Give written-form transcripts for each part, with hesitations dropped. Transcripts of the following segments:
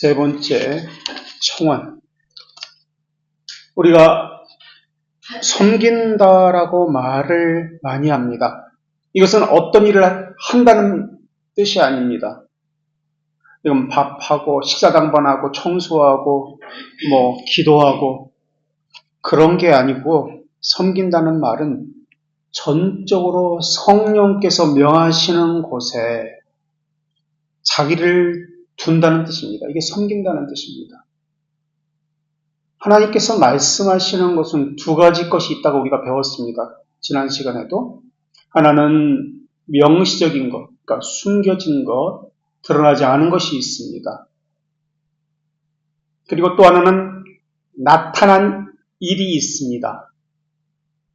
세 번째, 청원. 우리가 섬긴다라고 말을 많이 합니다. 이것은 어떤 일을 한다는 뜻이 아닙니다. 이건 밥하고 식사 당번하고 청소하고 기도하고 그런 게 아니고, 섬긴다는 말은 전적으로 성령께서 명하시는 곳에 자기를 둔다는 뜻입니다. 이게 섬긴다는 뜻입니다. 하나님께서 말씀하시는 것은 두 가지 것이 있다고 우리가 배웠습니다. 지난 시간에도. 하나는 명시적인 것, 그러니까 숨겨진 것, 드러나지 않은 것이 있습니다. 그리고 또 하나는 나타난 일이 있습니다.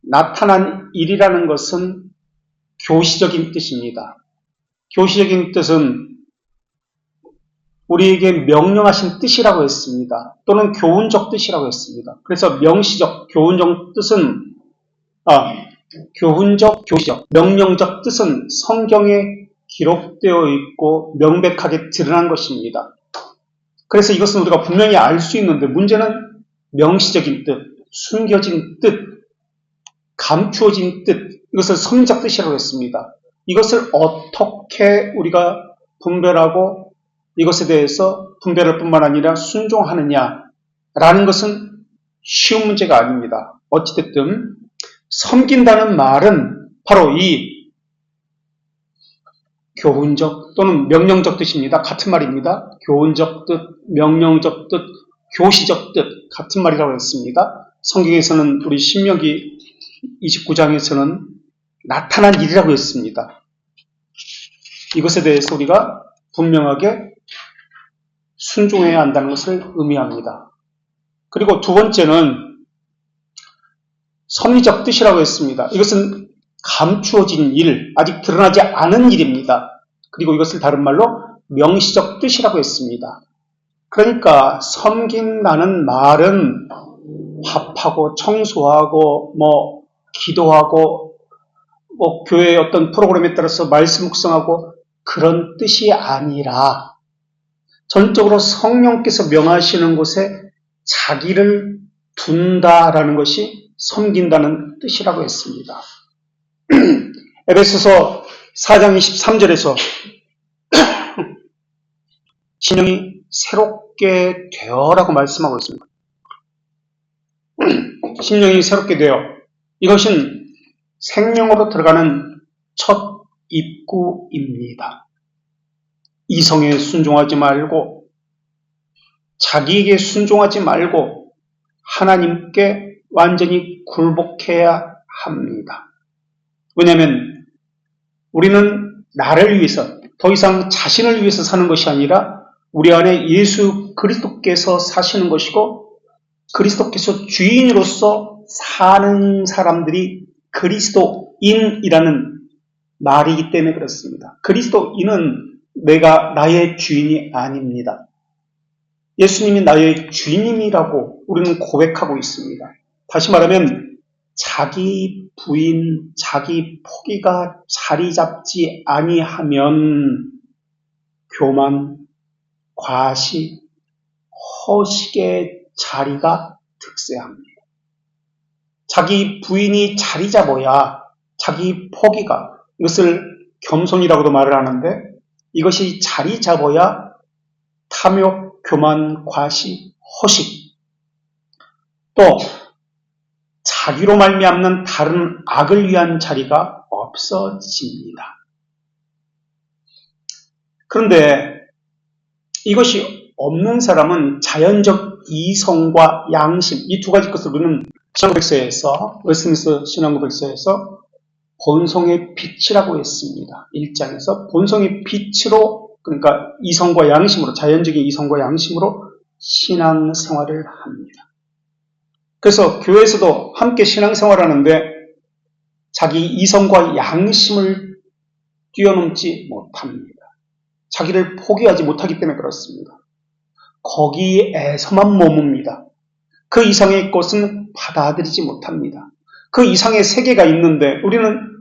나타난 일이라는 것은 교시적인 뜻입니다. 교시적인 뜻은 우리에게 명령하신 뜻이라고 했습니다. 또는 교훈적 뜻이라고 했습니다. 그래서 명시적, 교훈적 뜻은 교훈적, 교시적, 명령적 뜻은 성경에 기록되어 있고 명백하게 드러난 것입니다. 그래서 이것은 우리가 분명히 알 수 있는데, 문제는 명시적인 뜻, 숨겨진 뜻, 감추어진 뜻, 이것을 성적 뜻이라고 했습니다. 이것을 어떻게 우리가 분별하고 이것에 대해서 분별할 뿐만 아니라 순종하느냐라는 것은 쉬운 문제가 아닙니다. 어찌됐든 섬긴다는 말은 바로 이 교훈적 또는 명령적 뜻입니다. 같은 말입니다. 교훈적 뜻, 명령적 뜻, 교시적 뜻, 같은 말이라고 했습니다. 성경에서는 우리 신명기 29장에서는 나타난 일이라고 했습니다. 이것에 대해서 우리가 분명하게 순종해야 한다는 것을 의미합니다. 그리고 두 번째는 섭리적 뜻이라고 했습니다. 이것은 감추어진 일, 아직 드러나지 않은 일입니다. 그리고 이것을 다른 말로 명시적 뜻이라고 했습니다. 그러니까 섬긴다는 말은 밥하고 청소하고 기도하고 교회의 어떤 프로그램에 따라서 말씀 묵상하고 그런 뜻이 아니라 전적으로 성령께서 명하시는 곳에 자기를 둔다라는 것이 섬긴다는 뜻이라고 했습니다. 에베소서 4장 23절에서 심령이 새롭게 되어라고 말씀하고 있습니다. 심령이 새롭게 되어, 이것은 생명으로 들어가는 첫 입구입니다. 이성에 순종하지 말고, 자기에게 순종하지 말고 하나님께 완전히 굴복해야 합니다. 왜냐하면 우리는 나를 위해서, 더 이상 자신을 위해서 사는 것이 아니라 우리 안에 예수 그리스도께서 사시는 것이고, 그리스도께서 주인으로서 사는 사람들이 그리스도인이라는 말이기 때문에 그렇습니다. 그리스도인은 나의 주인이 아닙니다. 예수님이 나의 주인이라고 우리는 고백하고 있습니다. 다시 말하면 자기 부인, 자기 포기가 자리 잡지 아니하면 교만, 과시, 허식의 자리가 득세합니다. 자기 부인이 자리 잡아야 자기 포기가, 이것을 겸손이라고도 말을 하는데, 이것이 자리 잡아야 탐욕, 교만, 과시, 허식, 또 자기로 말미암는 다른 악을 위한 자리가 없어집니다. 그런데 이것이 없는 사람은 자연적 이성과 양심, 이 두 가지 것을 우리는 신앙고백서에서, 웨스트민스터 신앙고백서에서 본성의 빛이라고 했습니다. 1장에서 본성의 빛으로, 그러니까 이성과 양심으로, 자연적인 이성과 양심으로 신앙생활을 합니다. 그래서 교회에서도 함께 신앙생활하는데 자기 이성과 양심을 뛰어넘지 못합니다. 자기를 포기하지 못하기 때문에 그렇습니다. 거기에서만 머뭅니다. 그 이상의 것은 받아들이지 못합니다. 그 이상의 세계가 있는데 우리는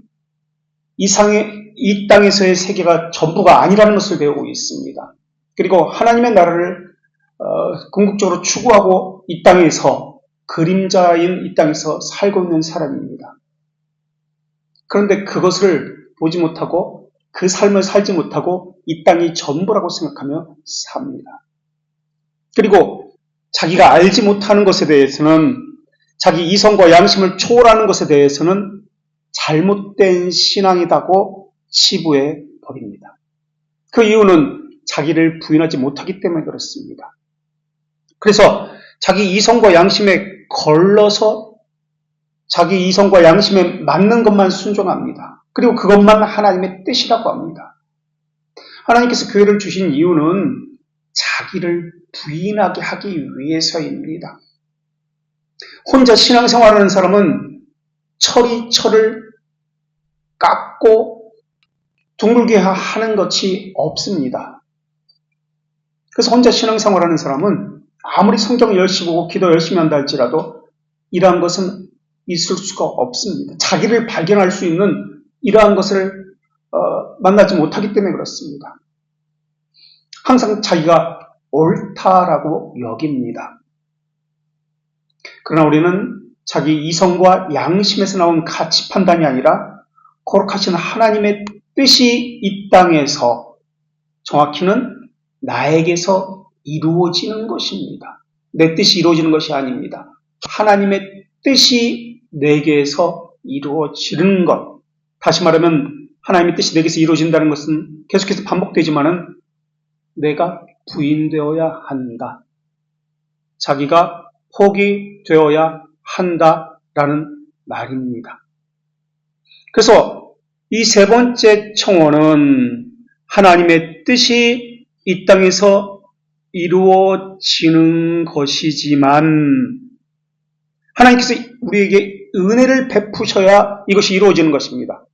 이 땅에서의 세계가 전부가 아니라는 것을 배우고 있습니다. 그리고 하나님의 나라를 궁극적으로 추구하고 이 땅에서 그림자인 이 땅에서 살고 있는 사람입니다. 그런데 그것을 보지 못하고 그 삶을 살지 못하고 이 땅이 전부라고 생각하며 삽니다. 그리고 자기가 알지 못하는 것에 대해서는 자기 이성과 양심을 초월하는 것에 대해서는 잘못된 신앙이라고 치부해 버립니다. 그 이유는 자기를 부인하지 못하기 때문에 그렇습니다. 그래서 자기 이성과 양심에 걸러서 자기 이성과 양심에 맞는 것만 순종합니다. 그리고 그것만 하나님의 뜻이라고 합니다. 하나님께서 교회를 주신 이유는 자기를 부인하게 하기 위해서입니다. 혼자 신앙생활하는 사람은 철이 철을 깎고 둥글게 하는 것이 없습니다. 그래서 혼자 신앙생활하는 사람은 아무리 성경 열심히 보고 기도 열심히 한다 할지라도 이러한 것은 있을 수가 없습니다. 자기를 발견할 수 있는 이러한 것을 만나지 못하기 때문에 그렇습니다. 항상 자기가 옳다라고 여깁니다. 그러나 우리는 자기 이성과 양심에서 나온 가치 판단이 아니라 거룩하신 하나님의 뜻이 이 땅에서 정확히는 나에게서 이루어지는 것입니다. 내 뜻이 이루어지는 것이 아닙니다. 하나님의 뜻이 내게서 이루어지는 것. 다시 말하면 하나님의 뜻이 내게서 이루어진다는 것은 계속해서 반복되지만은 내가 부인되어야 한다. 자기가 포기되어야 한다라는 말입니다. 그래서 이 세 번째 청원은 하나님의 뜻이 이 땅에서 이루어지는 것이지만 하나님께서 우리에게 은혜를 베푸셔야 이것이 이루어지는 것입니다.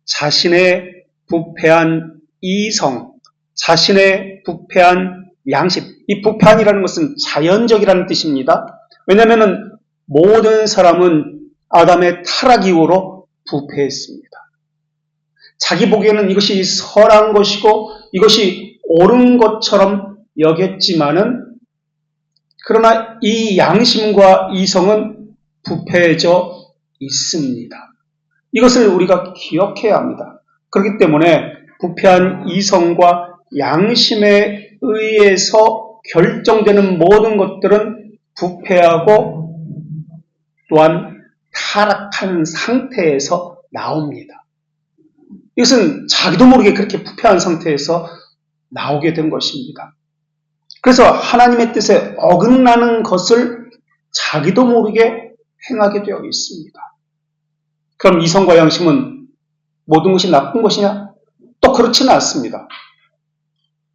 자신의 부패한 이성, 자신의 부패한 양심, 이 부패한이라는 것은 자연적이라는 뜻입니다. 왜냐하면 모든 사람은 아담의 타락 이후로 부패했습니다. 자기 보기에는 이것이 선한 것이고 이것이 옳은 것처럼 여겼지만은 그러나 이 양심과 이성은 부패해져 있습니다. 이것을 우리가 기억해야 합니다. 그렇기 때문에 부패한 이성과 양심에 의해서 결정되는 모든 것들은 부패하고 또한 타락한 상태에서 나옵니다. 이것은 자기도 모르게 그렇게 부패한 상태에서 나오게 된 것입니다. 그래서 하나님의 뜻에 어긋나는 것을 자기도 모르게 행하게 되어 있습니다. 그럼 이성과 양심은 모든 것이 나쁜 것이냐? 또 그렇지는 않습니다.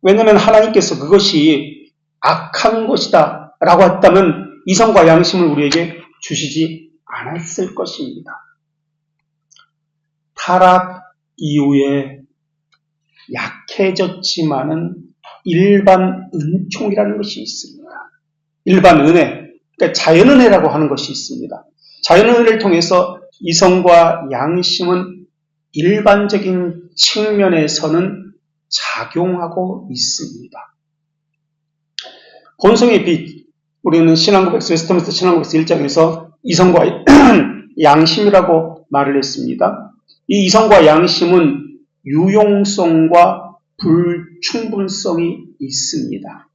왜냐하면 하나님께서 그것이 악한 것이다 라고 했다면 이성과 양심을 우리에게 주시지 않았을 것입니다. 타락 이후에 약해졌지만은 일반 은총이라는 것이 있습니다. 일반 은혜, 그러니까 자연은혜라고 하는 것이 있습니다. 자연은혜를 통해서 이성과 양심은 일반적인 측면에서는 작용하고 있습니다. 본성의 빛, 우리는 신앙고백서, 웨스트민스터 신앙고백서 1장에서 이성과 양심이라고 말을 했습니다. 이 이성과 양심은 유용성과 불충분성이 있습니다.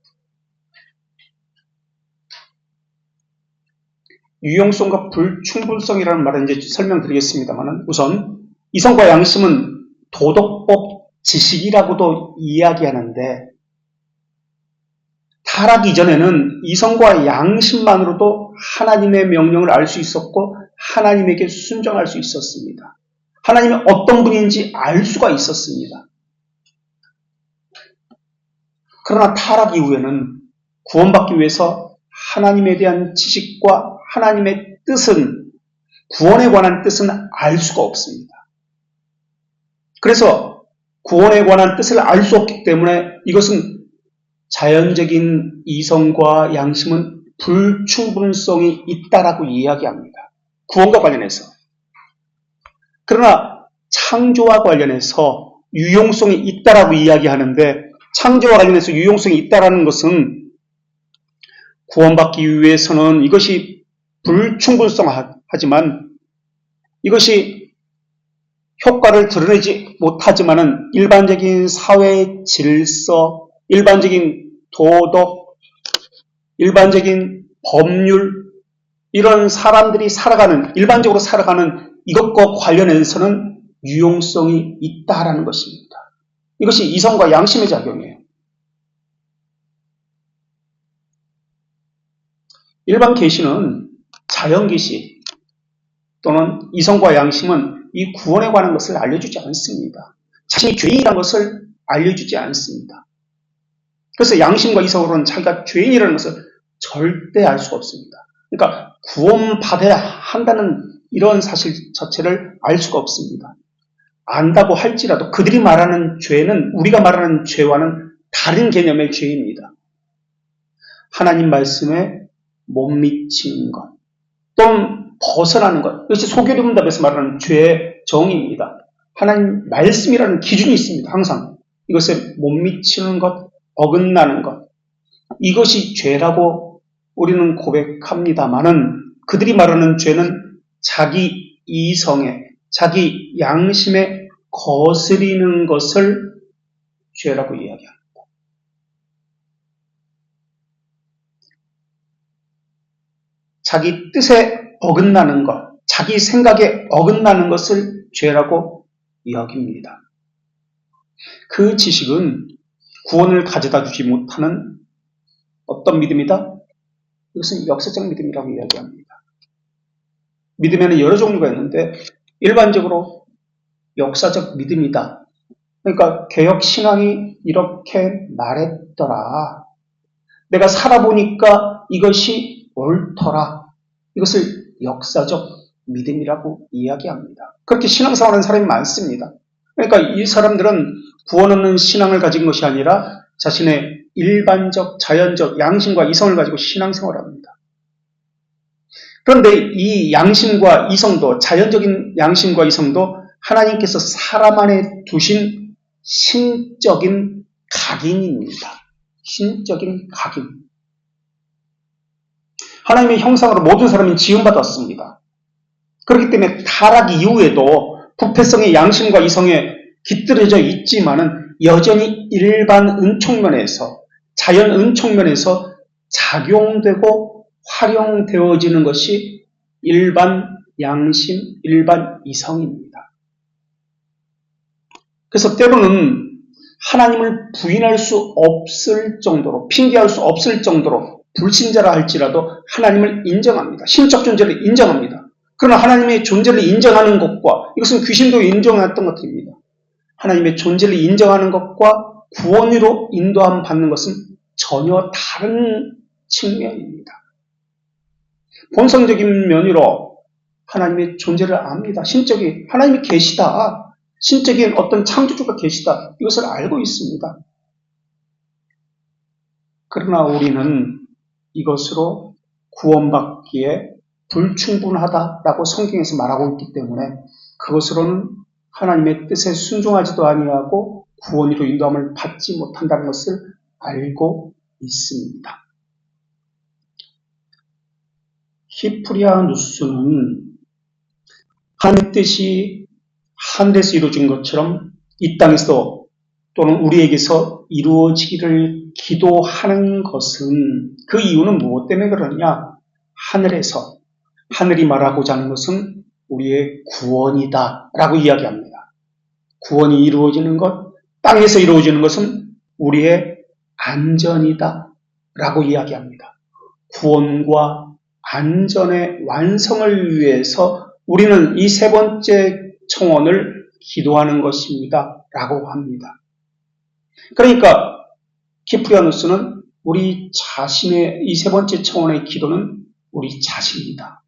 유용성과 불충분성이라는 말은 이제 설명드리겠습니다만 우선 이성과 양심은 도덕법 지식이라고도 이야기하는데 타락 이전에는 이성과 양심만으로도 하나님의 명령을 알 수 있었고 하나님에게 순종할 수 있었습니다. 하나님이 어떤 분인지 알 수가 있었습니다. 그러나 타락 이후에는 구원받기 위해서 하나님에 대한 지식과 하나님의 뜻은 구원에 관한 뜻은 알 수가 없습니다. 그래서 구원에 관한 뜻을 알 수 없기 때문에 이것은 자연적인 이성과 양심은 불충분성이 있다라고 이야기합니다. 구원과 관련해서. 그러나 창조와 관련해서 유용성이 있다라고 이야기하는데 창조와 관련해서 유용성이 있다라는 것은 구원받기 위해서는 이것이 불충분성하지만 이것이 효과를 드러내지 못하지만은 일반적인 사회 질서, 일반적인 도덕, 일반적인 법률, 이런 사람들이 살아가는, 일반적으로 살아가는 이것과 관련해서는 유용성이 있다라는 것입니다. 이것이 이성과 양심의 작용이에요. 일반 계시는 자연 계시 또는 이성과 양심은 이 구원에 관한 것을 알려주지 않습니다. 자신이 죄인이라는 것을 알려주지 않습니다. 그래서 양심과 이성으로는 자기가 죄인이라는 것을 절대 알 수가 없습니다. 그러니까 구원받아야 한다는 이런 사실 자체를 알 수가 없습니다. 안다고 할지라도 그들이 말하는 죄는 우리가 말하는 죄와는 다른 개념의 죄입니다. 하나님 말씀에 못 미치는 것 또는 벗어나는 것, 이것이 소교리문답에서 말하는 죄의 정의입니다. 하나님 말씀이라는 기준이 있습니다. 항상 이것에 못 미치는 것, 어긋나는 것, 이것이 죄라고 우리는 고백합니다마는 그들이 말하는 죄는 자기 이성에, 자기 양심에 거스리는 것을 죄라고 이야기합니다. 자기 뜻에 어긋나는 것, 자기 생각에 어긋나는 것을 죄라고 여깁니다. 그 지식은 구원을 가져다 주지 못하는 어떤 믿음이다? 이것은 역사적 믿음이라고 이야기합니다. 믿음에는 여러 종류가 있는데 일반적으로 역사적 믿음이다. 그러니까 개혁신앙이 이렇게 말했더라. 내가 살아보니까 이것이 옳더라. 이것을 역사적 믿음이라고 이야기합니다. 그렇게 신앙생활하는 사람이 많습니다. 그러니까 이 사람들은 구원 없는 신앙을 가진 것이 아니라 자신의 일반적, 자연적 양심과 이성을 가지고 신앙생활을 합니다. 그런데 이 양심과 이성도, 자연적인 양심과 이성도 하나님께서 사람 안에 두신 신적인 각인입니다. 신적인 각인. 하나님의 형상으로 모든 사람이 지음받았습니다. 그렇기 때문에 타락 이후에도 부패성의 양심과 이성에 깃들여져 있지만은 여전히 일반 은총면에서, 자연 은총면에서 작용되고 활용되어지는 것이 일반 양심, 일반 이성입니다. 그래서 때로는 하나님을 부인할 수 없을 정도로, 핑계할 수 없을 정도로 불신자라 할지라도 하나님을 인정합니다. 신적 존재를 인정합니다. 그러나 하나님의 존재를 인정하는 것과, 이것은 귀신도 인정했던 것입니다. 하나님의 존재를 인정하는 것과 구원으로 인도함 받는 것은 전혀 다른 측면입니다. 본성적인 면으로 하나님의 존재를 압니다. 신적인, 하나님이 계시다. 신적인 어떤 창조주가 계시다. 이것을 알고 있습니다. 그러나 우리는 이것으로 구원받기에 불충분하다라고 성경에서 말하고 있기 때문에 그것으로는 하나님의 뜻에 순종하지도 아니하고 구원으로 인도함을 받지 못한다는 것을 알고 있습니다. 히프리아누스는 하나님의 뜻이 하늘에서 이루어진 것처럼 이 땅에서 또는 우리에게서 이루어지기를 기도하는 것은, 그 이유는 무엇 때문에 그러냐? 하늘에서, 하늘이 말하고자 하는 것은 우리의 구원이다 라고 이야기합니다. 구원이 이루어지는 것, 땅에서 이루어지는 것은 우리의 안전이다 라고 이야기합니다. 구원과 안전의 완성을 위해서 우리는 이 세 번째 청원을 기도하는 것입니다 라고 합니다. 그러니까 키프리아누스는 우리 자신의 이 세 번째 청원의 기도는 우리 자신이다.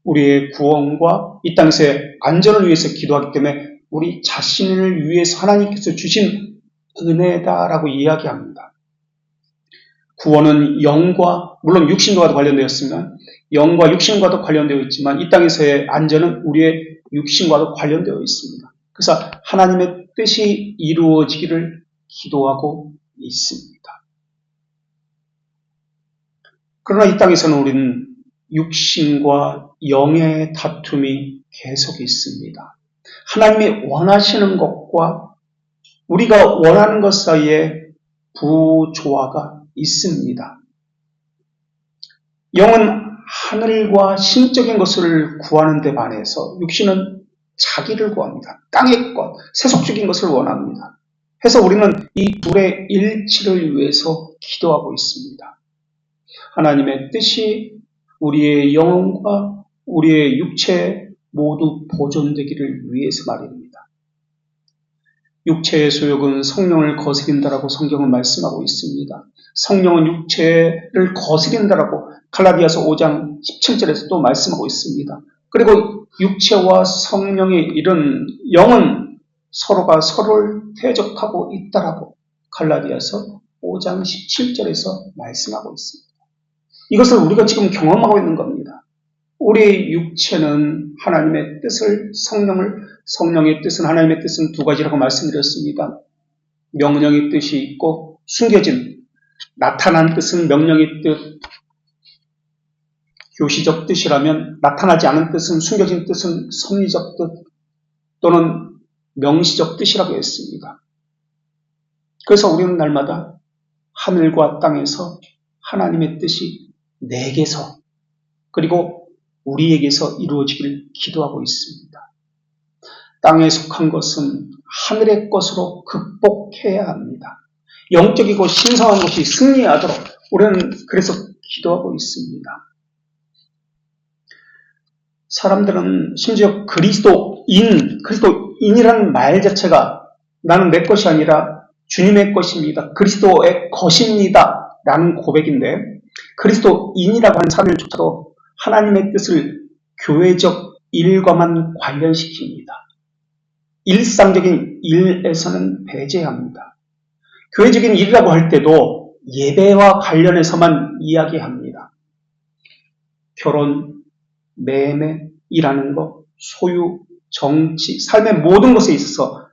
우리의 구원과 이 땅에서의 안전을 위해서 기도하기 때문에 우리 자신을 위해서 하나님께서 주신 은혜다라고 이야기합니다. 구원은 영과, 물론 육신과도 관련되었으면 영과 육신과도 관련되어 있지만 이 땅에서의 안전은 우리의 육신과도 관련되어 있습니다. 그래서 하나님의 뜻이 이루어지기를 기도하고 있습니다. 그러나 이 땅에서는 우리는 육신과 영의 다툼이 계속 있습니다. 하나님이 원하시는 것과 우리가 원하는 것 사이에 부조화가 있습니다. 영은 하늘과 신적인 것을 구하는 데 반해서 육신은 자기를 구합니다. 땅의 것, 세속적인 것을 원합니다. 해서 우리는 이 둘의 일치를 위해서 기도하고 있습니다. 하나님의 뜻이 우리의 영혼과 우리의 육체 모두 보존되기를 위해서 말입니다. 육체의 소욕은 성령을 거스린다라고 성경은 말씀하고 있습니다. 성령은 육체를 거스린다라고 갈라디아서 5장 17절에서 또 말씀하고 있습니다. 그리고 육체와 성령의 일은 영은 서로가 서로를 대적하고 있다라고 갈라디아서 5장 17절에서 말씀하고 있습니다. 이것을 우리가 지금 경험하고 있는 겁니다. 우리의 육체는 하나님의 뜻을, 성령의 뜻은, 하나님의 뜻은 두 가지라고 말씀드렸습니다. 명령의 뜻이 있고 숨겨진, 나타난 뜻은 명령의 뜻, 교시적 뜻이라면 나타나지 않은 뜻은, 숨겨진 뜻은 섭리적 뜻 또는 명시적 뜻이라고 했습니다. 그래서 우리는 날마다 하늘과 땅에서 하나님의 뜻이 내게서 그리고 우리에게서 이루어지기를 기도하고 있습니다. 땅에 속한 것은 하늘의 것으로 극복해야 합니다. 영적이고 신성한 것이 승리하도록 우리는 그래서 기도하고 있습니다. 사람들은 심지어 그리스도인이라는 말 자체가 나는 내 것이 아니라 주님의 것입니다. 그리스도의 것입니다. 라는 고백인데 그리스도인이라고 하는 사실조차도 하나님의 뜻을 교회적 일과만 관련시킵니다. 일상적인 일에서는 배제합니다. 교회적인 일이라고 할 때도 예배와 관련해서만 이야기합니다. 결혼, 매매, 일하는 것, 소유, 정치, 삶의 모든 것에 있어서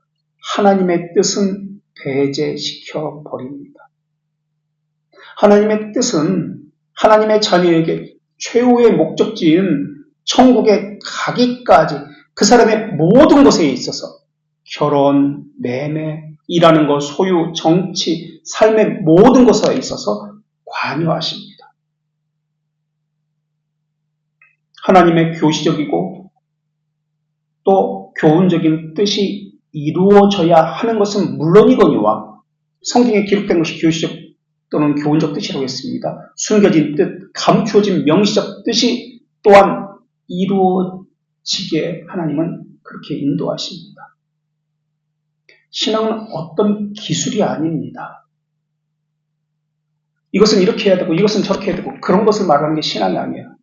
하나님의 뜻은 배제시켜 버립니다. 하나님의 뜻은 하나님의 자녀에게 최후의 목적지인 천국에 가기까지 그 사람의 모든 것에 있어서 결혼, 매매, 일하는 것, 소유, 정치, 삶의 모든 것에 있어서 관여하십니다. 하나님의 교시적이고 또 교훈적인 뜻이 이루어져야 하는 것은 물론이거니와 성경에 기록된 것이 교시적 또는 교훈적 뜻이라고 했습니다. 숨겨진 뜻, 감추어진 명시적 뜻이 또한 이루어지게 하나님은 그렇게 인도하십니다. 신앙은 어떤 기술이 아닙니다. 이것은 이렇게 해야 되고 이것은 저렇게 해야 되고 그런 것을 말하는 게 신앙이 아니에요.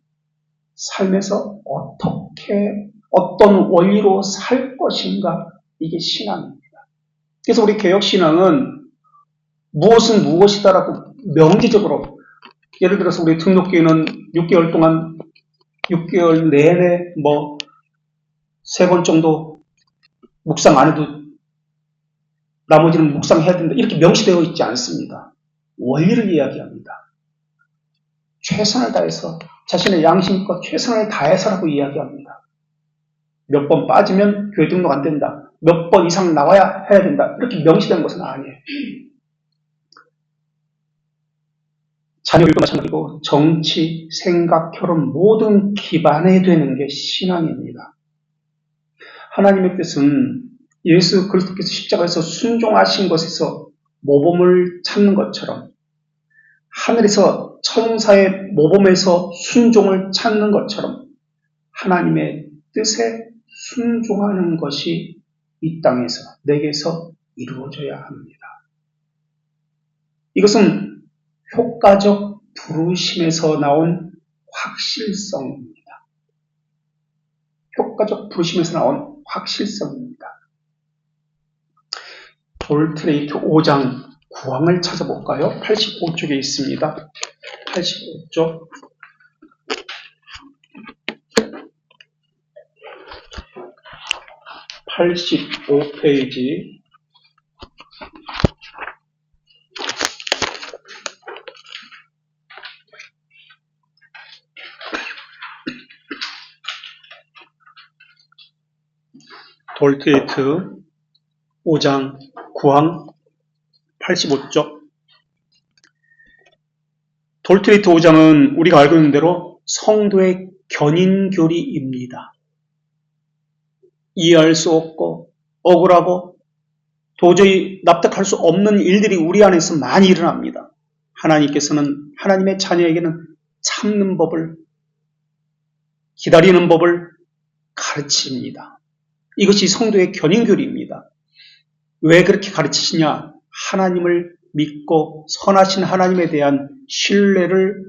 삶에서 어떻게 어떤 원리로 살 것인가 이게 신앙입니다. 그래서 우리 개혁신앙은 무엇은 무엇이다라고 명기적으로 예를 들어서 우리 등록교회는 6개월 동안 6개월 내내 3번 정도 묵상 안 해도 나머지는 묵상해야 된다. 이렇게 명시되어 있지 않습니다. 원리를 이야기합니다. 최선을 다해서 자신의 양심껏 최선을 다해서라고 이야기합니다. 몇 번 빠지면 교회 등록 안 된다. 몇 번 이상 나와야 해야 된다. 이렇게 명시된 것은 아니에요. 자녀일도 마찬가지고 정치, 생각, 결혼 모든 기반에 되는 게 신앙입니다. 하나님의 뜻은 예수 그리스도께서 십자가에서 순종하신 것에서 모범을 찾는 것처럼 하늘에서 천사의 모범에서 순종을 찾는 것처럼 하나님의 뜻에 순종하는 것이 이 땅에서 내게서 이루어져야 합니다. 이것은 효과적 부르심에서 나온 확실성입니다. 효과적 부르심에서 나온 확실성입니다. 돌트레이트 5장 9항을 찾아볼까요? 85쪽에 있습니다. 85쪽. 85페이지 돌트레이트 5장 9항 85쪽. 돌트레이트 5장은 우리가 알고 있는 대로 성도의 견인교리입니다. 이해할 수 없고 억울하고 도저히 납득할 수 없는 일들이 우리 안에서 많이 일어납니다. 하나님께서는 하나님의 자녀에게는 참는 법을, 기다리는 법을 가르칩니다. 이것이 성도의 견인교리입니다. 왜 그렇게 가르치시냐? 하나님을 믿고 선하신 하나님에 대한 신뢰를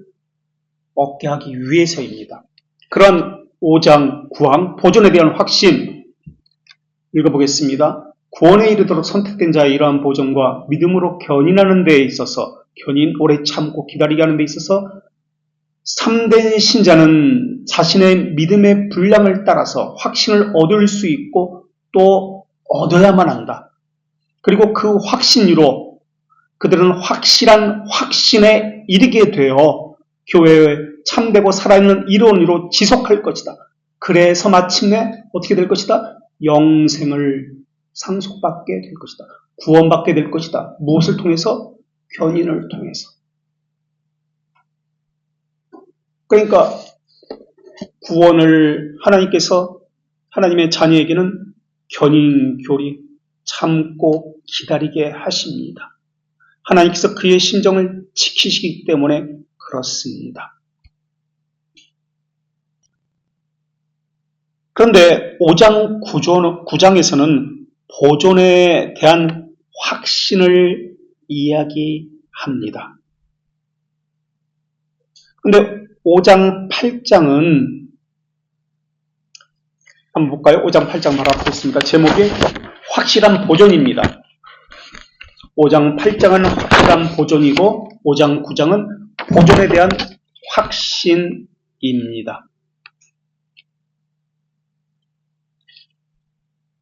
얻게 하기 위해서입니다. 그런 5장 9항 보존에 대한 확신 읽어보겠습니다. 구원에 이르도록 선택된 자의 이러한 보존과 믿음으로 견인하는 데에 있어서, 견인 오래 참고 기다리게 하는 데 있어서 참된 신자는 자신의 믿음의 분량을 따라서 확신을 얻을 수 있고 또 얻어야만 한다. 그리고 그 확신으로 그들은 확실한 확신에 이르게 되어 교회의 참되고 살아있는 일원으로 지속할 것이다. 그래서 마침내 어떻게 될 것이다? 영생을 상속받게 될 것이다. 구원받게 될 것이다. 무엇을 통해서? 견인을 통해서. 그러니까 구원을 하나님께서 하나님의 자녀에게는 견인교리, 참고 기다리게 하십니다. 하나님께서 그의 심정을 지키시기 때문에 그렇습니다. 그런데 5장 9장에서는 보존에 대한 확신을 이야기합니다. 그런데 5장 8장은 한번 볼까요? 5장 8장 바로 앞에 있습니다. 제목이 확실한 보존입니다. 5장 8장은 확실한 보존이고 5장 9장은 보존에 대한 확신입니다.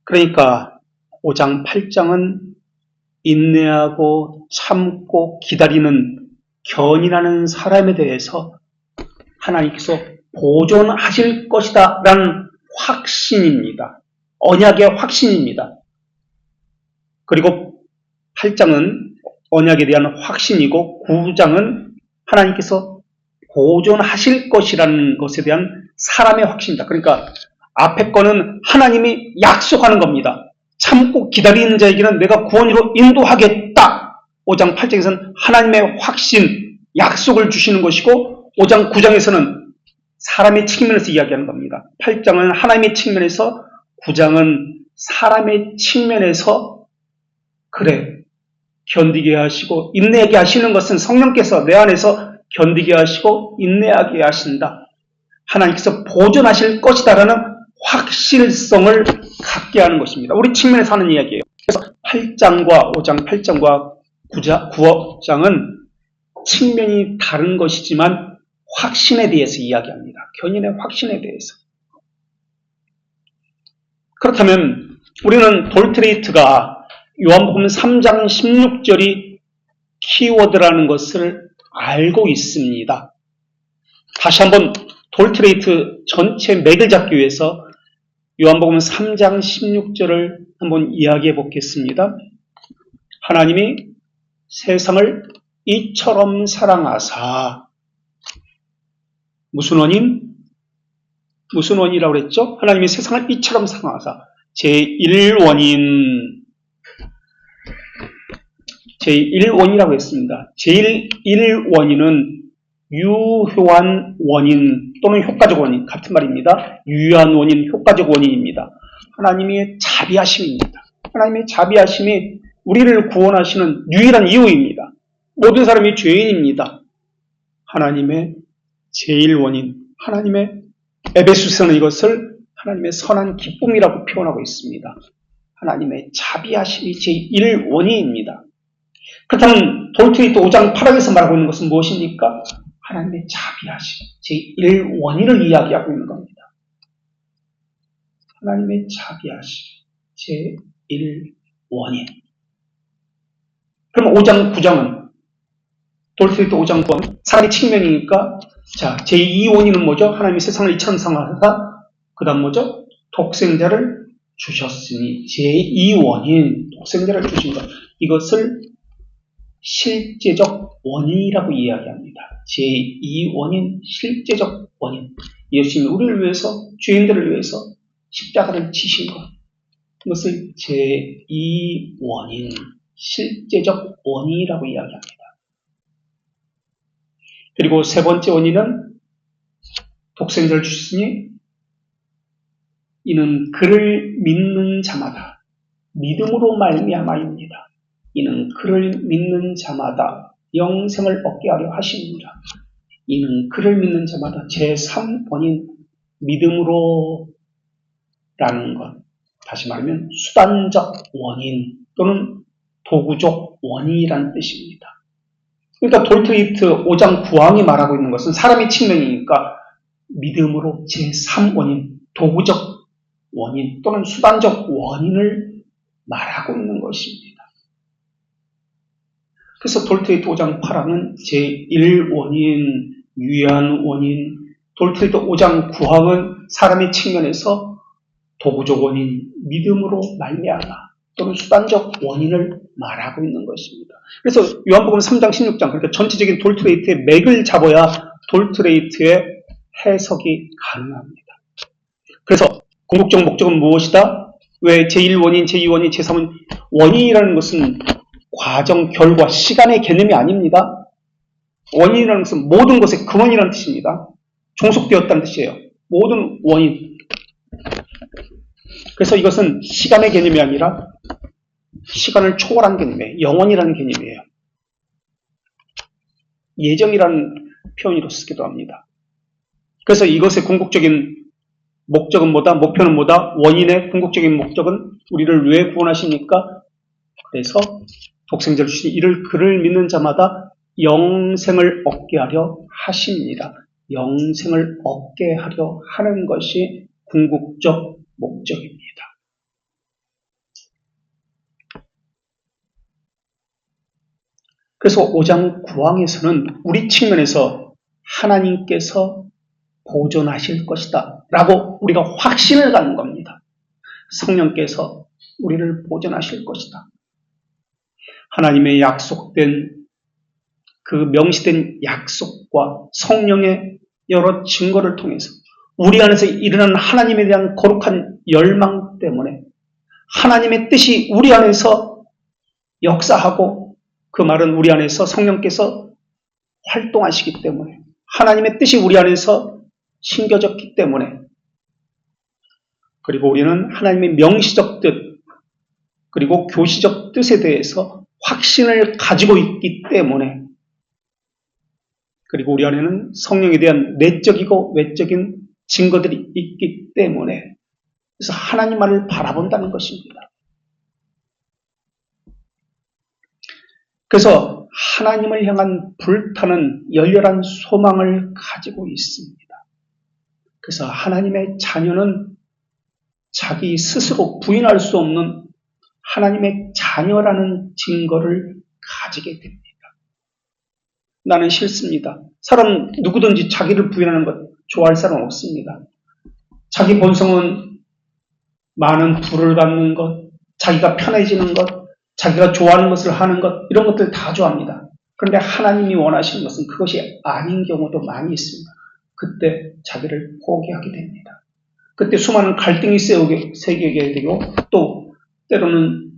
그러니까 5장 8장은 인내하고 참고 기다리는 견인하는 사람에 대해서 하나님께서 보존하실 것이다 라는 확신입니다. 언약의 확신입니다. 그리고 8장은 언약에 대한 확신이고 9장은 하나님께서 보존하실 것이라는 것에 대한 사람의 확신입니다. 그러니까 앞에 거는 하나님이 약속하는 겁니다. 참고 기다리는 자에게는 내가 구원으로 인도하겠다. 5장 8장에서는 하나님의 확신, 약속을 주시는 것이고 5장 9장에서는 사람의 측면에서 이야기하는 겁니다. 8장은 하나님의 측면에서, 9장은 사람의 측면에서 그래, 견디게 하시고 인내하게 하시는 것은 성령께서 내 안에서 견디게 하시고 인내하게 하신다. 하나님께서 보존하실 것이다라는 확실성을 갖게 하는 것입니다. 우리 측면에서 하는 이야기예요. 그래서 8장과 5장, 8장과 9장은 측면이 다른 것이지만 확신에 대해서 이야기합니다. 견인의 확신에 대해서. 그렇다면 우리는 돌트레이트가 요한복음 3장 16절이 키워드라는 것을 알고 있습니다. 다시 한번 돌트레이트 전체 맥을 잡기 위해서 요한복음 3장 16절을 한번 이야기해 보겠습니다. 하나님이 세상을 이처럼 사랑하사, 무슨 원인? 무슨 원이라고 그랬죠? 하나님이 세상을 이처럼 사랑하사. 제1원이라고 했습니다. 제1원인은 유효한 원인 또는 효과적 원인, 같은 말입니다. 유효한 원인, 효과적 원인입니다. 하나님의 자비하심입니다. 하나님의 자비하심이 우리를 구원하시는 유일한 이유입니다. 모든 사람이 죄인입니다. 하나님의 제1원인, 하나님의 에베소서는 이것을 하나님의 선한 기쁨이라고 표현하고 있습니다. 하나님의 자비하심이 제1원인입니다. 그렇다면 돌트레이트 5장 8항에서 말하고 있는 것은 무엇입니까? 하나님의 자비하심, 제1원인을 이야기하고 있는 겁니다. 하나님의 자비하심, 제1원인. 그럼 5장 9장은 돌트레이트 5장 9장은 사람의 측면이니까 자, 제2원인은 뭐죠? 하나님이 세상을 이처럼 사랑하사, 그 다음 뭐죠? 독생자를 주셨으니 제2원인 독생자를 주신 것, 이것을 실제적 원인이라고 이야기합니다. 제2원인, 실제적 원인. 예수님이 우리를 위해서, 죄인들을 위해서 십자가를 지신 것, 이것을 제2원인, 실제적 원인이라고 이야기합니다. 그리고 세 번째 원인은 독생자를 주셨으니 이는 그를 믿는 자마다 믿음으로 말미암아입니다. 이는 그를 믿는 자마다 영생을 얻게 하려 하십니다. 이는 그를 믿는 자마다 제3원인 믿음으로라는 것, 다시 말하면 수단적 원인 또는 도구적 원인이라는 뜻입니다. 그러니까 돌트레이트 5장 9항이 말하고 있는 것은 사람의 측면이니까 믿음으로 제3원인, 도구적 원인 또는 수단적 원인을 말하고 있는 것입니다. 그래서 돌트레이트 5장 8항은 제1원인, 유의한 원인, 돌트레이트 5장 9항은 사람의 측면에서 도구적 원인, 믿음으로 말미암아 또는 수단적 원인을 말하고 있는 것입니다. 그래서 요한복음 3장 16장, 그러니까 전체적인 돌트레이트의 맥을 잡아야 돌트레이트의 해석이 가능합니다. 그래서 궁극적 목적은 무엇이다? 왜 제1원인, 제2원인, 제3원인, 원인이라는 것은 과정, 결과, 시간의 개념이 아닙니다. 원인이라는 것은 모든 것의 근원이라는 뜻입니다. 종속되었다는 뜻이에요. 모든 원인. 그래서 이것은 시간의 개념이 아니라 시간을 초월한 개념이에요. 영원이라는 개념이에요. 예정이라는 표현으로 쓰기도 합니다. 그래서 이것의 궁극적인 목적은 뭐다? 목표는 뭐다? 원인의 궁극적인 목적은 우리를 왜 구원하십니까? 그래서 독생자를 주신 이를 그를 믿는 자마다 영생을 얻게 하려 하십니다. 영생을 얻게 하려 하는 것이 궁극적 목적입니다. 그래서 5장 9항에서는 우리 측면에서 하나님께서 보존하실 것이다 라고 우리가 확신을 갖는 겁니다. 성령께서 우리를 보존하실 것이다. 하나님의 약속된 그 명시된 약속과 성령의 여러 증거를 통해서 우리 안에서 일어나는 하나님에 대한 거룩한 열망 때문에 하나님의 뜻이 우리 안에서 역사하고 그 말은 우리 안에서 성령께서 활동하시기 때문에 하나님의 뜻이 우리 안에서 심겨졌기 때문에 그리고 우리는 하나님의 명시적 뜻 그리고 교시적 뜻에 대해서 확신을 가지고 있기 때문에 그리고 우리 안에는 성령에 대한 내적이고 외적인 증거들이 있기 때문에 그래서 하나님만을 바라본다는 것입니다. 그래서 하나님을 향한 불타는 열렬한 소망을 가지고 있습니다. 그래서 하나님의 자녀는 자기 스스로 부인할 수 없는 하나님의 자녀라는 증거를 가지게 됩니다. 나는 싫습니다. 사람 누구든지 자기를 부인하는 것 좋아할 사람 없습니다. 자기 본성은 많은 부를 받는 것, 자기가 편해지는 것, 자기가 좋아하는 것을 하는 것 이런 것들 다 좋아합니다. 그런데 하나님이 원하시는 것은 그것이 아닌 경우도 많이 있습니다. 그때 자기를 포기하게 됩니다. 그때 수많은 갈등이 생기게 되고 또 때로는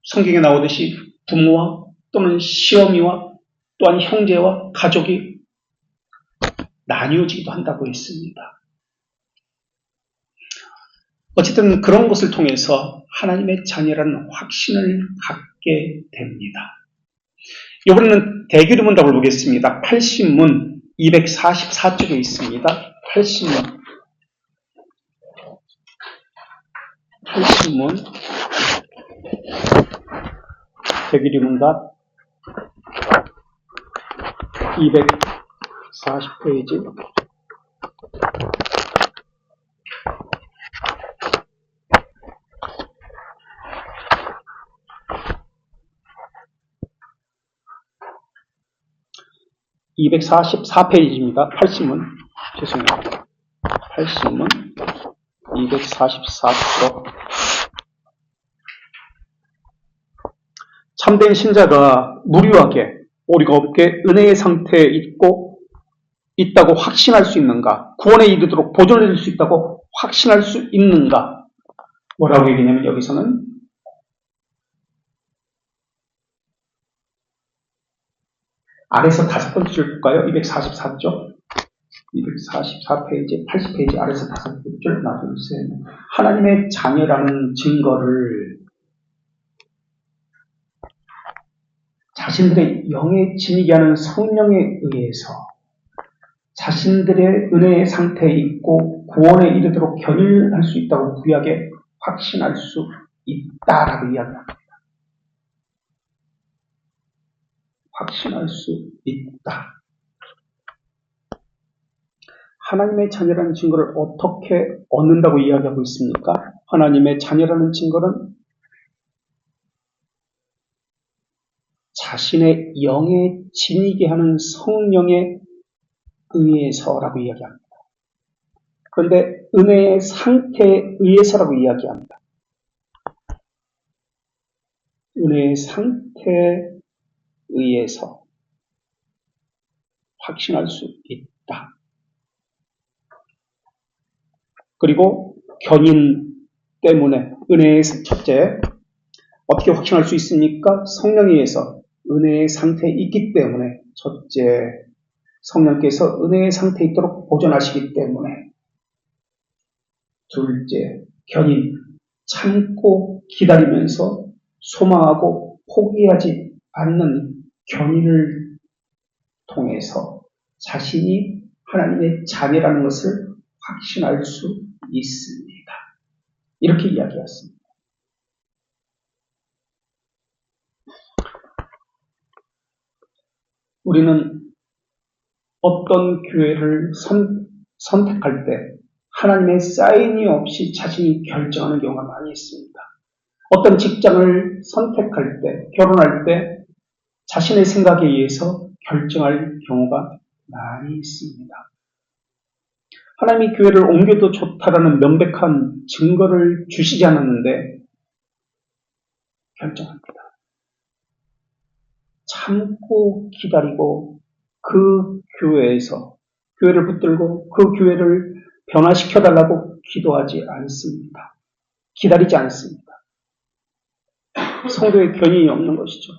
성경에 나오듯이 부모와 또는 시어미와 또한 형제와 가족이 나뉘어지기도 한다고 했습니다. 어쨌든 그런 것을 통해서 하나님의 자녀라는 확신을 갖게 됩니다. 이번에는 대규문답을 보겠습니다. 80문 244쪽에 있습니다. 80문 대규문답 240페이지 244페이지입니다. 80문. 죄송해요. 80문 244쪽 참된 신자가 무료하게 오리가 없게 은혜의 상태에 있다고 확신할 수 있는가? 구원에 이르도록 보존해줄 수 있다고 확신할 수 있는가? 뭐라고 얘기냐면 여기서는 아래서 5번째 줄 볼까요? 244쪽. 244페이지, 80페이지 아래서 5번째 줄 놔두세요. 하나님의 자녀라는 증거를 자신들의 영에 지니게 하는 성령에 의해서 자신들의 은혜의 상태에 있고 구원에 이르도록 견인할 수 있다고 구약에 확신할 수 있다라고 이야기합니다. 확신할 수 있다. 하나님의 자녀라는 증거를 어떻게 얻는다고 이야기하고 있습니까? 하나님의 자녀라는 증거는 자신의 영에 지니게 하는 성령에 의해서라고 이야기합니다. 그런데 은혜의 상태에 의해서라고 이야기합니다. 은혜의 상태에 의해서 확신할 수 있다. 그리고 견인 때문에 은혜의 첫째 어떻게 확신할 수 있습니까? 성령에 의해서 은혜의 상태에 있기 때문에 첫째 성령께서 은혜의 상태에 있도록 보존하시기 때문에 둘째 견인 참고 기다리면서 소망하고 포기하지 않는 견인을 통해서 자신이 하나님의 자녀라는 것을 확신할 수 있습니다. 이렇게 이야기했습니다. 우리는 어떤 교회를 선택할 때 하나님의 사인이 없이 자신이 결정하는 경우가 많이 있습니다. 어떤 직장을 선택할 때, 결혼할 때 자신의 생각에 의해서 결정할 경우가 많이 있습니다. 하나님이 교회를 옮겨도 좋다라는 명백한 증거를 주시지 않았는데 결정합니다. 참고 기다리고 그 교회에서 교회를 붙들고 그 교회를 변화시켜달라고 기도하지 않습니다. 기다리지 않습니다. 성도의 견인이 없는 것이죠.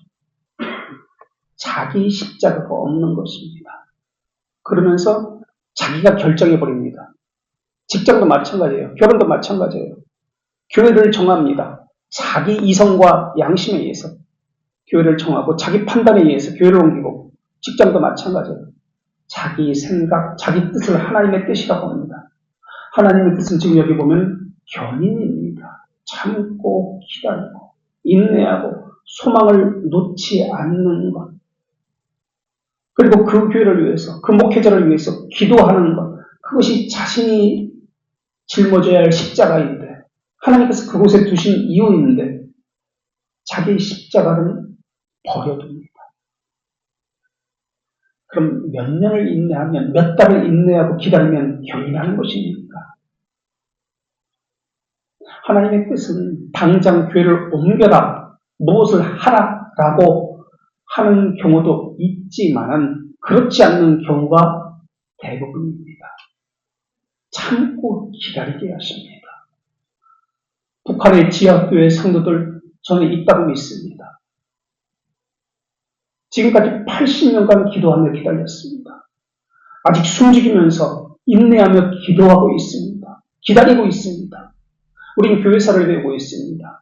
자기 십자가가 없는 것입니다. 그러면서 자기가 결정해버립니다. 직장도 마찬가지예요. 결혼도 마찬가지예요. 교회를 정합니다. 자기 이성과 양심에 의해서 교회를 정하고 자기 판단에 의해서 교회를 옮기고 직장도 마찬가지예요. 자기 생각, 자기 뜻을 하나님의 뜻이라고 합니다. 하나님의 뜻은 지금 여기 보면 견인입니다. 참고 기다리고 인내하고 소망을 놓지 않는 것. 그리고 그 교회를 위해서, 그 목회자를 위해서 기도하는 것. 그것이 자신이 짊어져야 할 십자가인데 하나님께서 그곳에 두신 이유인데 자기의 십자가는 버려둡니다. 그럼 몇 년을 인내하면, 몇 달을 인내하고 기다리면 견인하는 것입니까? 하나님의 뜻은 당장 교회를 옮겨라, 무엇을 하라라고 하는 경우도 있지만은 그렇지 않는 경우가 대부분입니다. 참고 기다리게 하십니다. 북한의 지하교회 성도들 저는 있다고 믿습니다. 지금까지 80년간 기도하며 기다렸습니다. 아직 숨죽이면서 인내하며 기도하고 있습니다. 기다리고 있습니다. 우리는 교회사를 배우고 있습니다.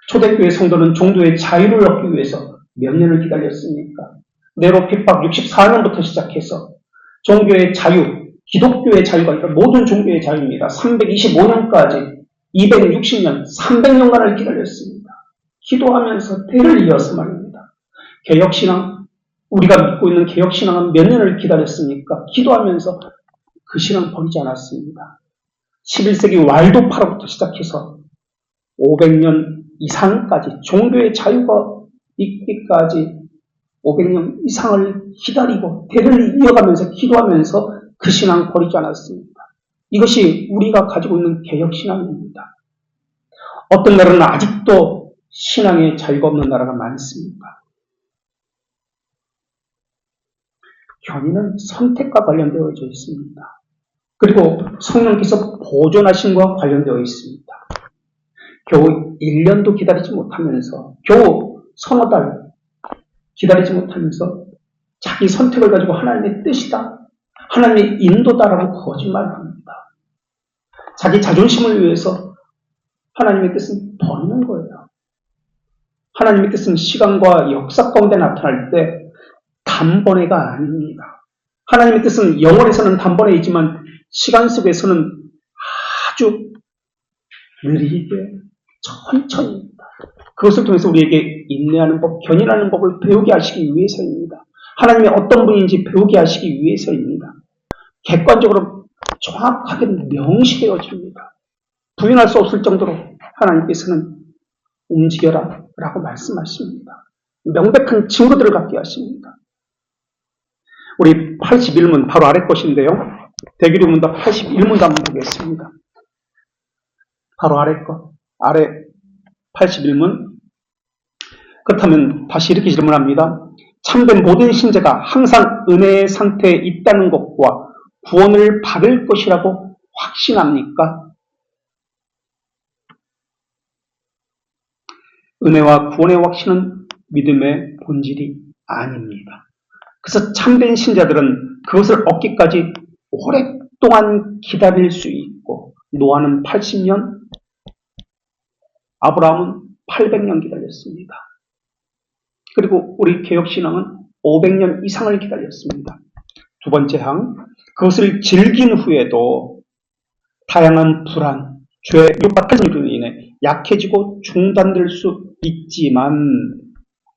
초대교회 성도는 종도의 자유를 얻기 위해서 몇 년을 기다렸습니까? 네로 핍박 64년부터 시작해서 종교의 자유, 기독교의 자유가 아니라 모든 종교의 자유입니다. 325년까지 260년, 300년간을 기다렸습니다. 기도하면서 대를 이어서 말입니다. 개혁신앙, 우리가 믿고 있는 개혁신앙은 몇 년을 기다렸습니까? 기도하면서 그 신앙 버리지 않았습니다. 11세기 왈도파로부터 시작해서 500년 이상까지 종교의 자유가 있기까지 500년 이상을 기다리고 대를 이어가면서 기도하면서 그 신앙 버리지 않았습니다. 이것이 우리가 가지고 있는 개혁신앙입니다. 어떤 날은 아직도 신앙의 자유가 없는 나라가 많습니다. 견인은 선택과 관련되어져 있습니다. 그리고 성령께서 보존하심과 관련되어 있습니다. 겨우 1년도 기다리지 못하면서, 겨우 서너 달 기다리지 못하면서 자기 선택을 가지고 하나님의 뜻이다, 하나님의 인도다라고 거짓말합니다. 자기 자존심을 위해서 하나님의 뜻은 버리는 거예요. 하나님의 뜻은 시간과 역사 가운데 나타날 때 단번에가 아닙니다. 하나님의 뜻은 영원에서는 단번에이지만 시간 속에서는 아주 느리게 천천히입니다. 그것을 통해서 우리에게 인내하는 법, 견인하는 법을 배우게 하시기 위해서입니다. 하나님이 어떤 분인지 배우게 하시기 위해서입니다. 객관적으로 정확하게 명시되어집니다. 부인할 수 없을 정도로 하나님께서는 움직여라 라고 말씀하십니다. 명백한 증거들을 갖게 하십니다. 우리 81문 바로 아래 것인데요. 대기류문답 81문도 한번 보겠습니다. 바로 아래 것, 아래 81문. 그렇다면 다시 이렇게 질문합니다. 참된 모든 신자가 항상 은혜의 상태에 있다는 것과 구원을 받을 것이라고 확신합니까? 은혜와 구원의 확신은 믿음의 본질이 아닙니다. 그래서 참된 신자들은 그것을 얻기까지 오랫동안 기다릴 수 있고, 노아는 80년, 아브라함은 800년 기다렸습니다. 그리고 우리 개혁신앙은 500년 이상을 기다렸습니다. 두 번째 항, 그것을 즐긴 후에도 다양한 불안, 죄, 육박한 일로 인해 약해지고 중단될 수 있지만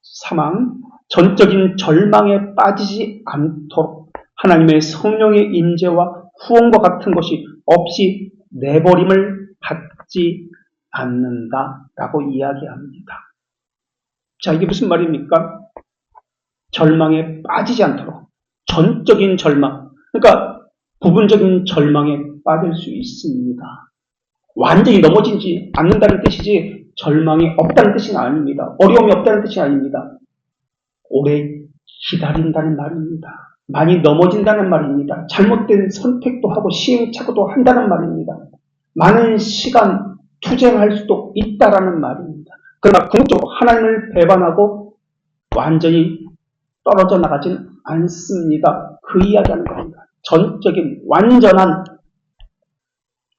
사망, 전적인 절망에 빠지지 않도록 하나님의 성령의 임재와 후원과 같은 것이 없이 내버림을 받지 않는다라고 이야기합니다. 자, 이게 무슨 말입니까? 절망에 빠지지 않도록. 전적인 절망, 그러니까 부분적인 절망에 빠질 수 있습니다. 완전히 넘어지지 않는다는 뜻이지 절망이 없다는 뜻은 아닙니다. 어려움이 없다는 뜻이 아닙니다. 오래 기다린다는 말입니다. 많이 넘어진다는 말입니다. 잘못된 선택도 하고 시행착오도 한다는 말입니다. 많은 시간 투쟁할 수도 있다라는 말입니다. 그러나 궁극적으로 하나님을 배반하고 완전히 떨어져 나가지는 않습니다. 그 이야기하는 겁니다. 전적인 완전한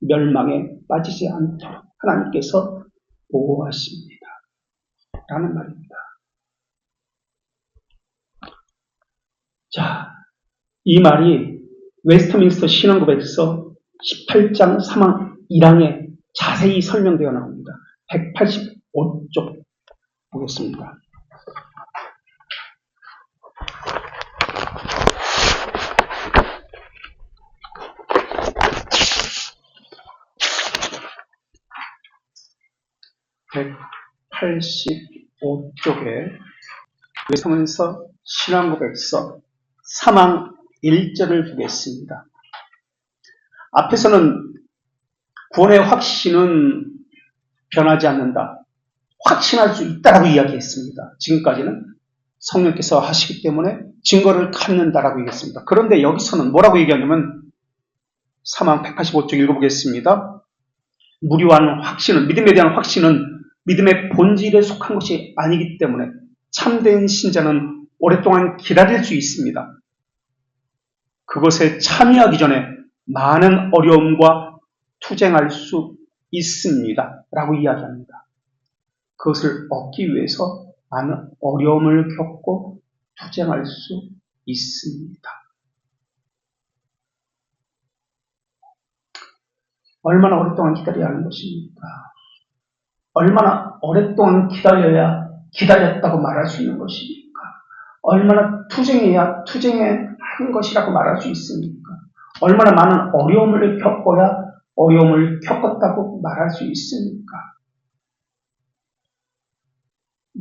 멸망에 빠지지 않도록 하나님께서 보호하십니다. 라는 말입니다. 자, 이 말이 웨스트민스터 신앙고백서 18장 3항 1항에 자세히 설명되어 나옵니다. 185쪽 보겠습니다. (185쪽에) 웨스트민스터 신앙고백서 3항 1절을 보겠습니다. 앞에서는 구원의 확신은 변하지 않는다, 확신할 수 있다라고 이야기했습니다. 지금까지는 성령께서 하시기 때문에 증거를 갖는다라고 얘기했습니다. 그런데 여기서는 뭐라고 얘기하냐면 3항 185쪽 읽어보겠습니다. 무료한 확신은, 믿음에 대한 확신은 믿음의 본질에 속한 것이 아니기 때문에 참된 신자는 오랫동안 기다릴 수 있습니다. 그것에 참여하기 전에 많은 어려움과 투쟁할 수 있습니다. 라고 이야기합니다. 그것을 얻기 위해서 많은 어려움을 겪고 투쟁할 수 있습니다. 얼마나 오랫동안 기다려야 하는 것입니까? 얼마나 오랫동안 기다려야 기다렸다고 말할 수 있는 것입니까? 얼마나 투쟁해야 투쟁한 것이라고 말할 수 있습니까? 얼마나 많은 어려움을 겪어야 어려움을 겪었다고 말할 수 있습니까?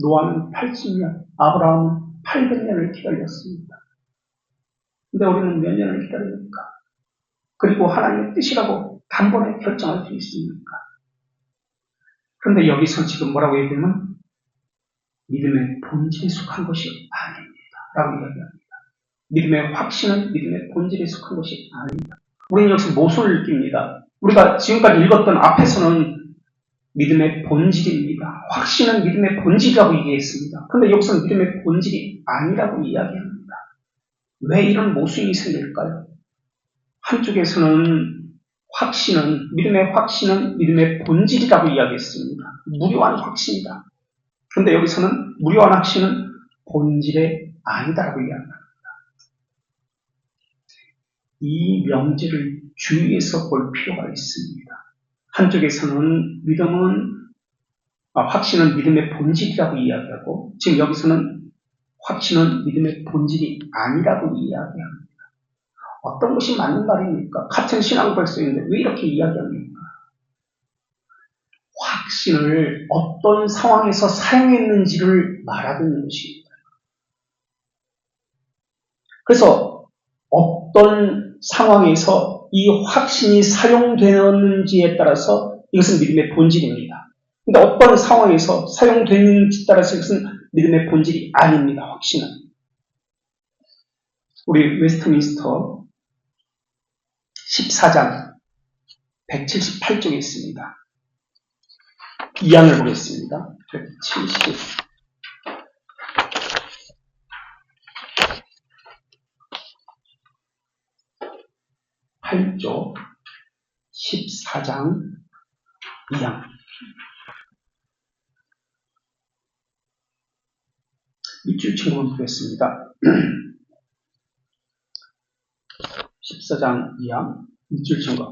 노아는 80년, 아브라함은 800년을 기다렸습니다. 근데 우리는 몇 년을 기다립니까? 그리고 하나님의 뜻이라고 단번에 결정할 수 있습니까? 그런데 여기서 지금 뭐라고 얘기하면 믿음의 본질에 속한 것이 아닙니다. 라고 이야기합니다. 믿음의 확신은 믿음의 본질에 속한 것이 아닙니다. 우리는 여기서 무엇을 느낍니다. 우리가 지금까지 읽었던 앞에서는 믿음의 본질입니다. 확신은 믿음의 본질이라고 얘기했습니다. 그런데 여기서는 믿음의 본질이 아니라고 이야기합니다. 왜 이런 모순이 생길까요? 한쪽에서는 믿음의 확신은 믿음의 본질이라고 이야기했습니다. 무료한 확신이다. 그런데 여기서는 무료한 확신은 본질에 아니다라고 이야기합니다. 이 명제를 주의해서 볼 필요가 있습니다. 한쪽에서는 확신은 믿음의 본질이라고 이야기하고, 지금 여기서는 확신은 믿음의 본질이 아니라고 이야기합니다. 어떤 것이 맞는 말입니까? 같은 신앙벌서인데 왜 이렇게 이야기합니까? 확신을 어떤 상황에서 사용했는지를 말하고 있는 것입니다. 그래서 어떤 상황에서 이 확신이 사용되었는지에 따라서 이것은 믿음의 본질입니다. 그런데 어떤 상황에서 사용되는지에 따라서 이것은 믿음의 본질이 아닙니다. 확신은. 우리 웨스트민스터 14장 178쪽에 있습니다. 2항을 보겠습니다. 178쪽 14장 2항. 밑줄 친 부분 보겠습니다. 14장 2항 밑줄 친 것.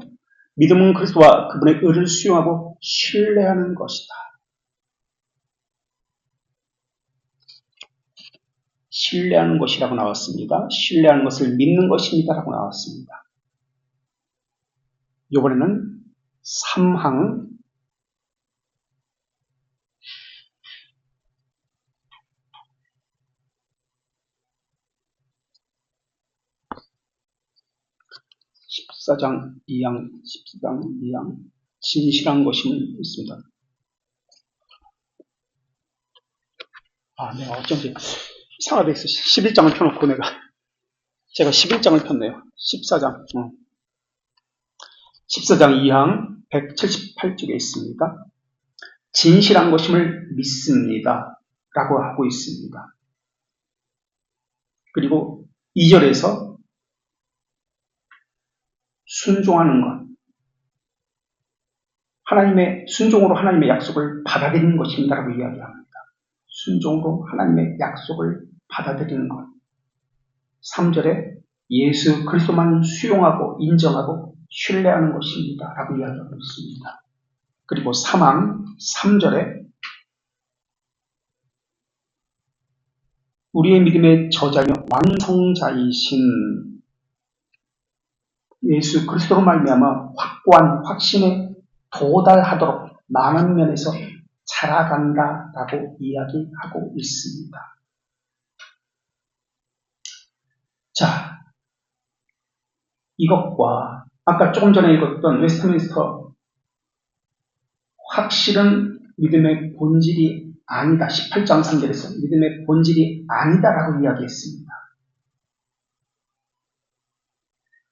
믿음은 그리스도와 그분의 의를 수용하고 신뢰하는 것이다. 신뢰하는 것이라고 나왔습니다. 신뢰하는 것을 믿는 것입니다. 라고 나왔습니다. 이번에는 3항 14장 2항 진실한 것임을 있습니다. 내가 어쩐지 이상하게 해서 11장을 펴놓고 제가 11장을 폈네요. 14장 2항 178쪽에 있습니다. 진실한 것임을 믿습니다. 라고 하고 있습니다. 그리고 2절에서 순종하는 것. 순종으로 하나님의 약속을 받아들이는 것입니다. 라고 이야기합니다. 순종으로 하나님의 약속을 받아들이는 것. 3절에 예수 그리스도만 수용하고 인정하고 신뢰하는 것입니다. 라고 이야기하고 있습니다. 그리고 3항 3절에 우리의 믿음의 저자이며 완성자이신 예수 그리스도로 말미암아 확고한 확신에 도달하도록 많은 면에서 자라간다라고 이야기하고 있습니다. 자, 이것과 아까 조금 전에 읽었던 웨스트민스터 확실은 믿음의 본질이 아니다. 18장 3절에서 믿음의 본질이 아니다라고 이야기했습니다.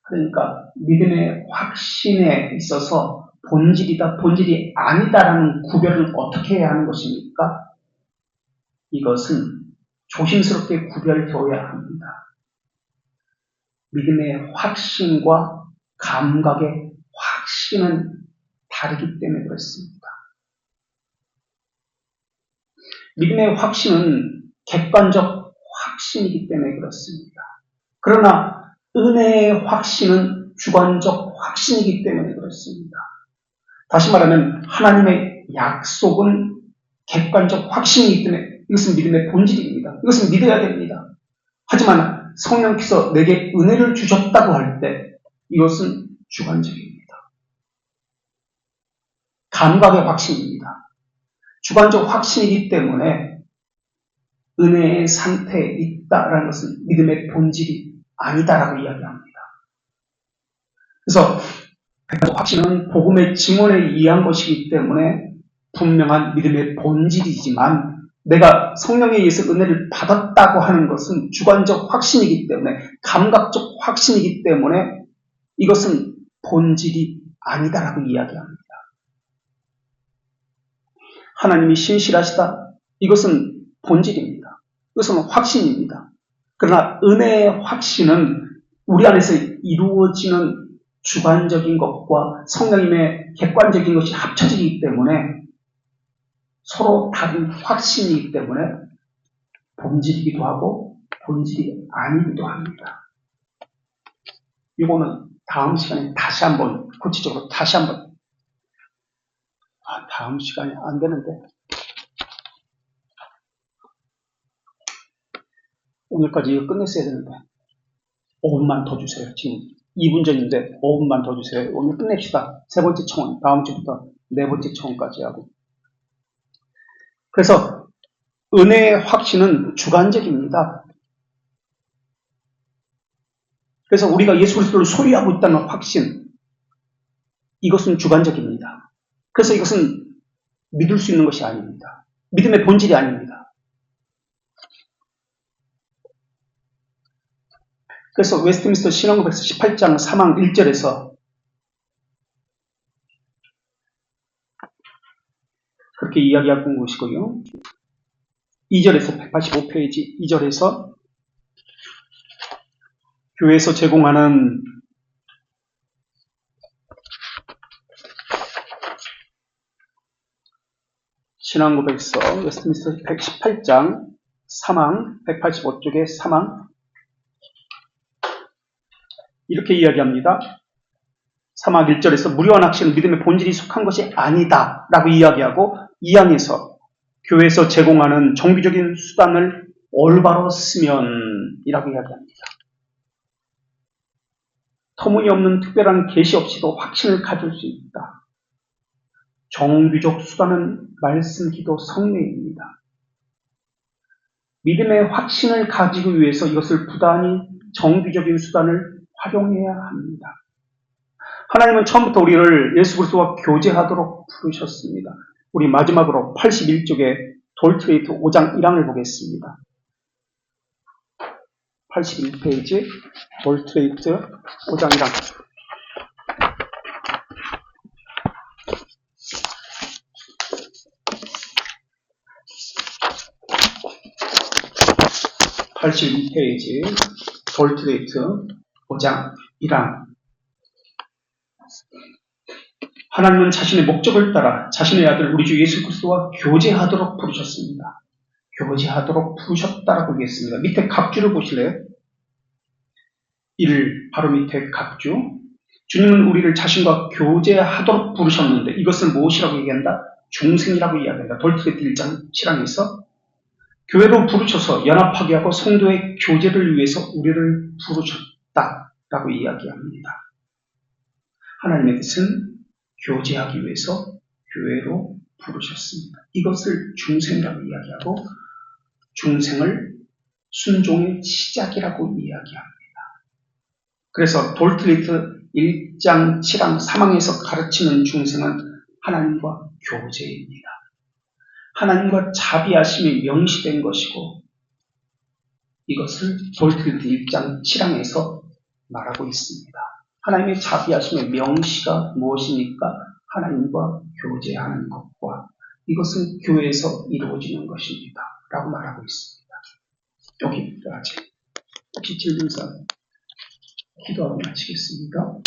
그러니까 믿음의 확신에 있어서 본질이다, 본질이 아니다라는 구별을 어떻게 해야 하는 것입니까? 이것은 조심스럽게 구별되어야 합니다. 믿음의 확신과 감각의 확신은 다르기 때문에 그렇습니다. 믿음의 확신은 객관적 확신이기 때문에 그렇습니다. 그러나 은혜의 확신은 주관적 확신이기 때문에 그렇습니다. 다시 말하면 하나님의 약속은 객관적 확신이기 때문에 이것은 믿음의 본질입니다. 이것은 믿어야 됩니다. 하지만 성령께서 내게 은혜를 주셨다고 할 때 이것은 주관적입니다. 감각의 확신입니다. 주관적 확신이기 때문에 은혜의 상태에 있다라는 것은 믿음의 본질이 아니다라고 이야기합니다. 그래서 확신은 복음의 증언에 의한 것이기 때문에 분명한 믿음의 본질이지만 내가 성령에 의해서 은혜를 받았다고 하는 것은 주관적 확신이기 때문에, 감각적 확신이기 때문에 이것은 본질이 아니다라고 이야기합니다. 하나님이 신실하시다. 이것은 본질입니다. 이것은 확신입니다. 그러나 은혜의 확신은 우리 안에서 이루어지는 주관적인 것과 성령님의 객관적인 것이 합쳐지기 때문에 서로 다른 확신이기 때문에 본질이기도 하고 본질이 아니기도 합니다. 이거는 다음 시간에 다시 한번 구체적으로 다시 한번 다음 시간이 안 되는데 오늘까지 이거 끝냈어야 되는데 5분만 더 주세요. 지금 2분 전인데 5분만 더 주세요. 오늘 끝냅시다. 세 번째 청원, 다음 주부터 네 번째 청원까지 하고. 그래서 은혜의 확신은 주관적입니다. 그래서 우리가 예수 그리스도를 소유하고 있다는 확신, 이것은 주관적입니다. 그래서 이것은 믿을 수 있는 것이 아닙니다. 믿음의 본질이 아닙니다. 그래서 웨스트민스터 신앙고백서 18장 3항 1절에서 그렇게 이야기하고 있는 것이고요. 2절에서 185페이지 2절에서 교회에서 제공하는 신앙고백서 웨스트민스터 118장 3항 185쪽의 3항 이렇게 이야기합니다. 3항 1절에서 무료한 확신은 믿음의 본질이 속한 것이 아니다 라고 이야기하고 2항에서 교회에서 제공하는 정규적인 수단을 올바로 쓰면 이라고 이야기합니다. 터무니없는 특별한 계시 없이도 확신을 가질 수 있다. 정규적 수단은 말씀, 기도, 성례입니다. 믿음의 확신을 가지기 위해서 이것을 부단히 정규적인 수단을 활용해야 합니다. 하나님은 처음부터 우리를 예수 그리스도와 교제하도록 부르셨습니다. 우리 마지막으로 81쪽에 돌트레이트 5장 1항을 보겠습니다. 81페이지 돌트레이트 5장 1항. (82페이지) 돌트레이트 5장 1항. 하나님은 자신의 목적을 따라 자신의 아들 우리 주 예수 그리스도와 교제하도록 부르셨습니다. 교제하도록 부르셨다라고 얘기했습니다. 밑에 갑주를 보실래요? 1. 바로 밑에 갑주. 주님은 우리를 자신과 교제하도록 부르셨는데 이것을 무엇이라고 얘기한다? 중생이라고 이야기한다. 돌트레이트 1장 7항에서 교회로 부르셔서 연합하게 하고 성도의 교제를 위해서 우리를 부르셨다라고 이야기합니다. 하나님의 뜻은 교제하기 위해서 교회로 부르셨습니다. 이것을 중생이라고 이야기하고 중생을 순종의 시작이라고 이야기합니다. 그래서 돌트레이트 1장 7항 3항에서 가르치는 중생은 하나님과 교제입니다. 하나님과 자비하심이 명시된 것이고 이것을 돌트레이트 1장 7항에서 말하고 있습니다. 하나님의 자비하심의 명시가 무엇입니까? 하나님과 교제하는 것과 이것은 교회에서 이루어지는 것입니다. 라고 말하고 있습니다. 여기까지. 혹시 질문사 기도하고 마치겠습니다.